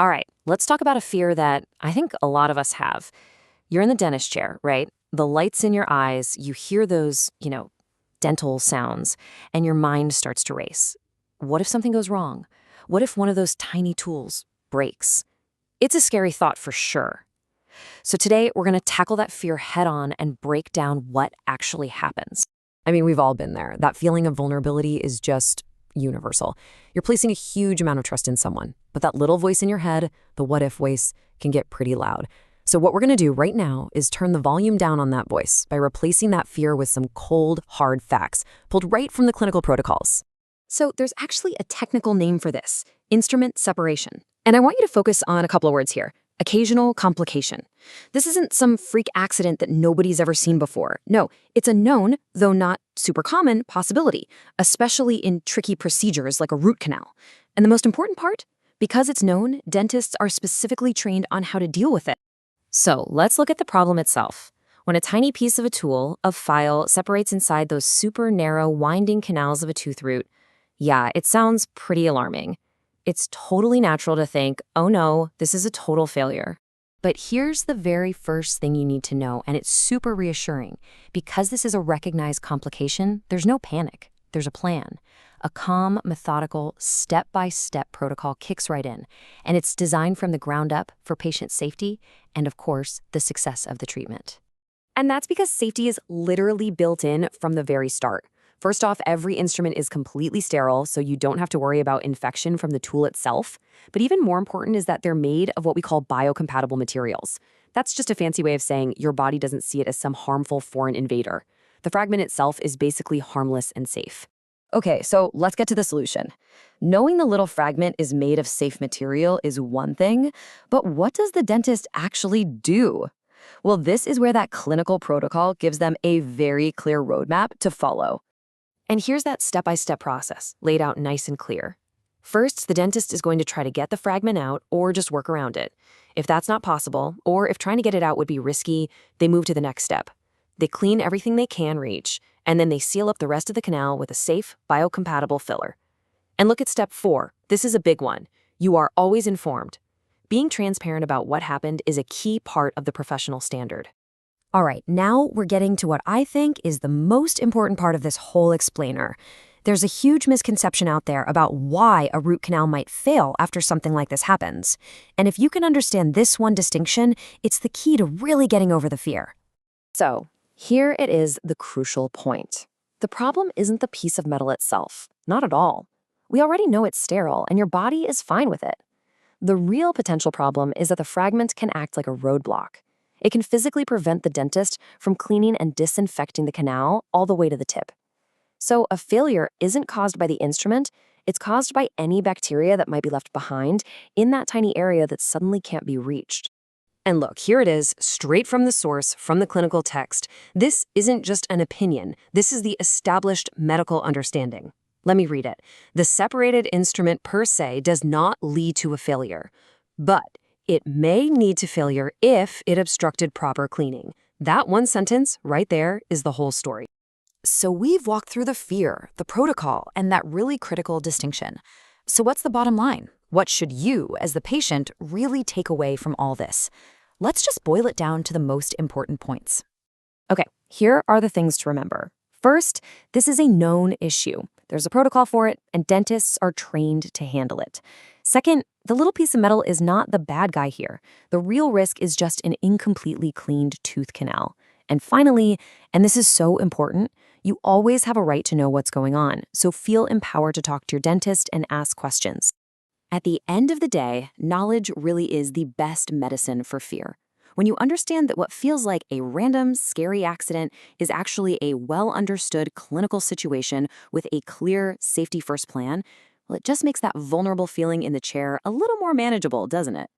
All right, let's talk about a fear that I think a lot of us have. You're in the dentist chair, right? The lights in your eyes, you hear those, dental sounds, and your mind starts to race. What if something goes wrong? What if one of those tiny tools breaks? It's a scary thought for sure. So today, we're going to tackle that fear head on and break down what actually happens. I mean, we've all been there. That feeling of vulnerability is just universal. You're placing a huge amount of trust in someone, but that little voice in your head, the what if voice, can get pretty loud. So what we're going to do right now is turn the volume down on that voice by replacing that fear with some cold, hard facts pulled right from the clinical protocols. So there's actually a technical name for this, instrument separation. And I want you to focus on a couple of words here. Occasional complication. This isn't some freak accident that nobody's ever seen before. No, it's a known, though not super common, possibility, especially in tricky procedures like a root canal. And the most important part? Because it's known, dentists are specifically trained on how to deal with it. So let's look at the problem itself. When a tiny piece of a tool, a file, separates inside those super narrow, winding canals of a tooth root, yeah, it sounds pretty alarming. It's totally natural to think, oh no, this is a total failure. But here's the very first thing you need to know, and it's super reassuring. Because this is a recognized complication, there's no panic. There's a plan. A calm, methodical, step-by-step protocol kicks right in, and it's designed from the ground up for patient safety and, of course, the success of the treatment. And that's because safety is literally built in from the very start. First off, every instrument is completely sterile, so you don't have to worry about infection from the tool itself. But even more important is that they're made of what we call biocompatible materials. That's just a fancy way of saying your body doesn't see it as some harmful foreign invader. The fragment itself is basically harmless and safe. Okay, so let's get to the solution. Knowing the little fragment is made of safe material is one thing, but what does the dentist actually do? Well, this is where that clinical protocol gives them a very clear roadmap to follow. And here's that step-by-step process, laid out nice and clear. First, the dentist is going to try to get the fragment out or just work around it. If that's not possible, or if trying to get it out would be risky, they move to the next step. They clean everything they can reach, and then they seal up the rest of the canal with a safe, biocompatible filler. And look at step 4. This is a big one. You are always informed. Being transparent about what happened is a key part of the professional standard. All right, now we're getting to what I think is the most important part of this whole explainer. There's a huge misconception out there about why a root canal might fail after something like this happens. And if you can understand this one distinction, it's the key to really getting over the fear. So, here it is, the crucial point. The problem isn't the piece of metal itself. Not at all. We already know it's sterile, and your body is fine with it. The real potential problem is that the fragment can act like a roadblock. It can physically prevent the dentist from cleaning and disinfecting the canal all the way to the tip. So a failure isn't caused by the instrument, it's caused by any bacteria that might be left behind in that tiny area that suddenly can't be reached. And look, here it is, straight from the source, from the clinical text. This isn't just an opinion. This is the established medical understanding. Let me read it. The separated instrument per se does not lead to a failure, but it may lead to failure if it obstructed proper cleaning. That one sentence right there is the whole story. So we've walked through the fear, the protocol, and that really critical distinction. So what's the bottom line? What should you, as the patient, really take away from all this? Let's just boil it down to the most important points. Okay, here are the things to remember. First, this is a known issue. There's a protocol for it, and dentists are trained to handle it. Second, the little piece of metal is not the bad guy here. The real risk is just an incompletely cleaned tooth canal. And finally, and this is so important, you always have a right to know what's going on, so feel empowered to talk to your dentist and ask questions. At the end of the day, knowledge really is the best medicine for fear. When you understand that what feels like a random, scary accident is actually a well-understood clinical situation with a clear safety-first plan, well, it just makes that vulnerable feeling in the chair a little more manageable, doesn't it?